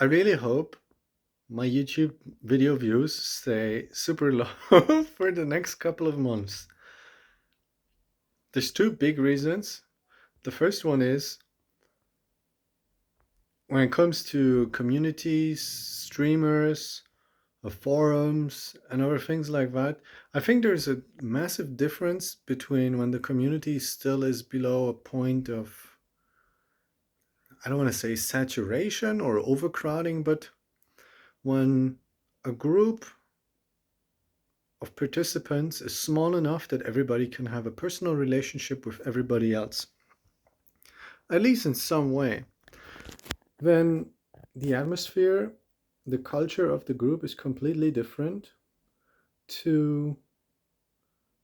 I really hope my YouTube video views stay super low for the next couple of months. There's two big reasons. The first one is when it comes to communities, streamers, forums, and other things like that, I think there's a massive difference between when the community still is below a point of, I don't want to say saturation or overcrowding, but when a group of participants is small enough that everybody can have a personal relationship with everybody else, at least in some way, then the atmosphere, the culture of the group is completely different to,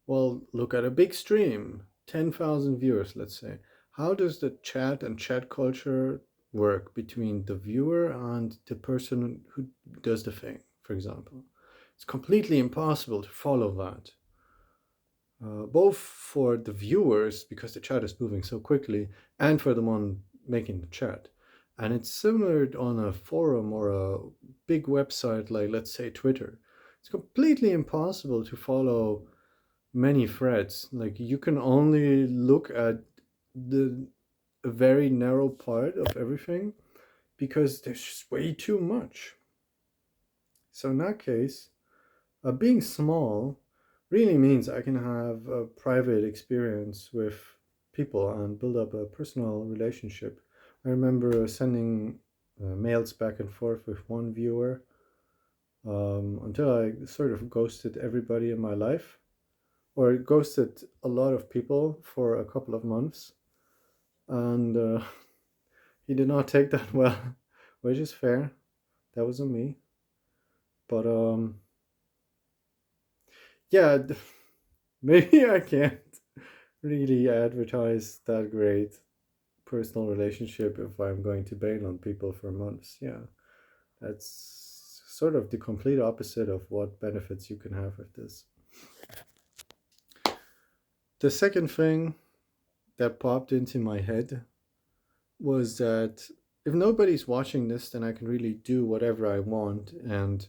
well, look at a big stream, 10,000 viewers, let's say. How does the chat and chat culture work between the viewer and the person who does the thing, for example? It's completely impossible to follow that. Both for the viewers, because the chat is moving so quickly, and for the one making the chat. And it's similar on a forum or a big website like, let's say, Twitter. It's completely impossible to follow many threads. Like, you can only look at the a very narrow part of everything because there's just way too much. So in that case, being small really means I can have a private experience with people and build up a personal relationship. I remember sending mails back and forth with one viewer until I sort of ghosted everybody in my life, or ghosted a lot of people for a couple of months. And he did not take that well, which is fair. That wasn't me. But yeah, maybe I can't really advertise that great personal relationship if I'm going to bail on people for months. Yeah, that's sort of the complete opposite of what benefits you can have with this. The second thing that popped into my head was that if nobody's watching this, then I can really do whatever I want and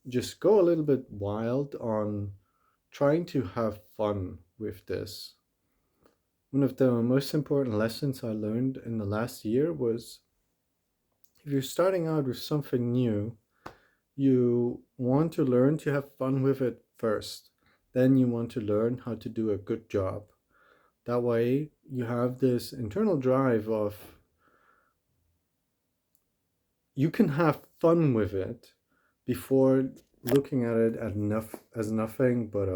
just go a little bit wild on trying to have fun with this. One of the most important lessons I learned in the last year was if you're starting out with something new, you want to learn to have fun with it first. Then you want to learn how to do a good job. That way, you have this internal drive of you can have fun with it before looking at it as nothing but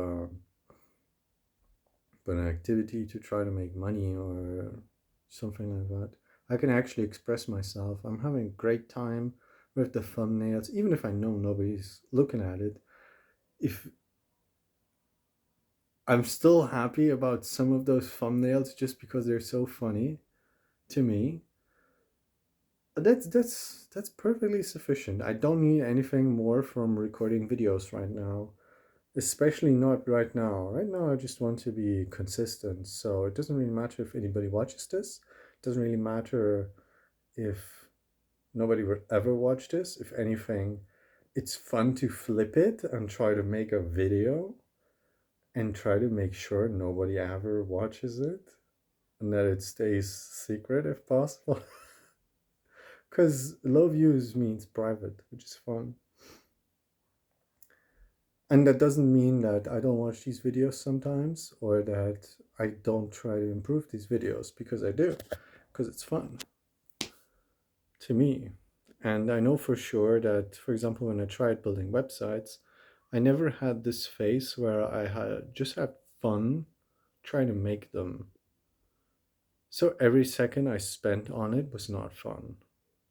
an activity to try to make money or something like that. I can actually express myself. I'm having a great time with the thumbnails, even if I know nobody's looking at it. If I'm still happy about some of those thumbnails just because they're so funny to me, that's perfectly sufficient. I don't need anything more from recording videos right now, especially not right now. Right now, I just want to be consistent. So it doesn't really matter if anybody watches this. It doesn't really matter if nobody would ever watch this. If anything, it's fun to flip it and try to make a video and try to make sure nobody ever watches it and that it stays secret if possible. Because low views means private, which is fun. And that doesn't mean that I don't watch these videos sometimes or that I don't try to improve these videos, because I do, because it's fun to me. And I know for sure that, for example, when I tried building websites, I never had this phase where I had just had fun trying to make them. So every second I spent on it was not fun.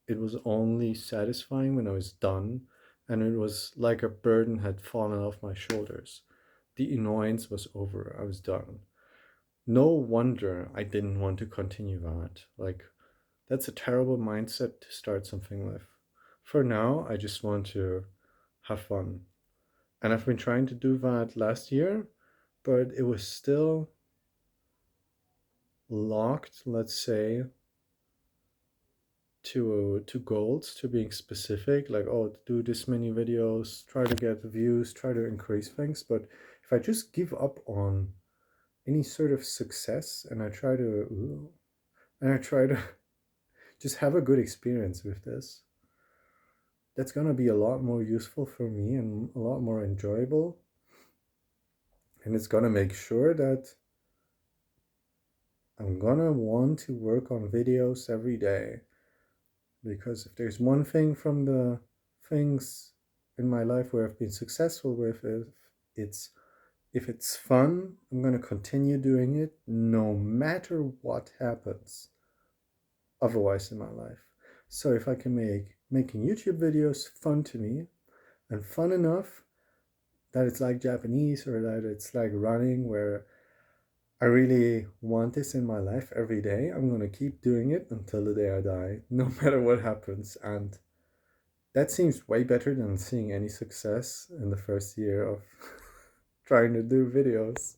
It was only satisfying when I was done, and it was like a burden had fallen off my shoulders. The annoyance was over. I was done. No wonder I didn't want to continue that. Like, that's a terrible mindset to start something with. For now, I just want to have fun. And I've been trying to do that last year, but it was still locked, let's say, to goals, to being specific, like, oh, do this many videos, try to get views, try to increase things. But if I just give up on any sort of success and I try to just have a good experience with this, that's gonna be a lot more useful for me and a lot more enjoyable. And it's gonna make sure that I'm gonna want to work on videos every day. Because if there's one thing from the things in my life where I've been successful with, it's if it's fun, I'm gonna continue doing it no matter what happens otherwise in my life. So if I can make making YouTube videos fun to me and fun enough that it's like Japanese or that it's like running where I really want this in my life every day, I'm gonna keep doing it until the day I die, no matter what happens. And that seems way better than seeing any success in the first year of trying to do videos.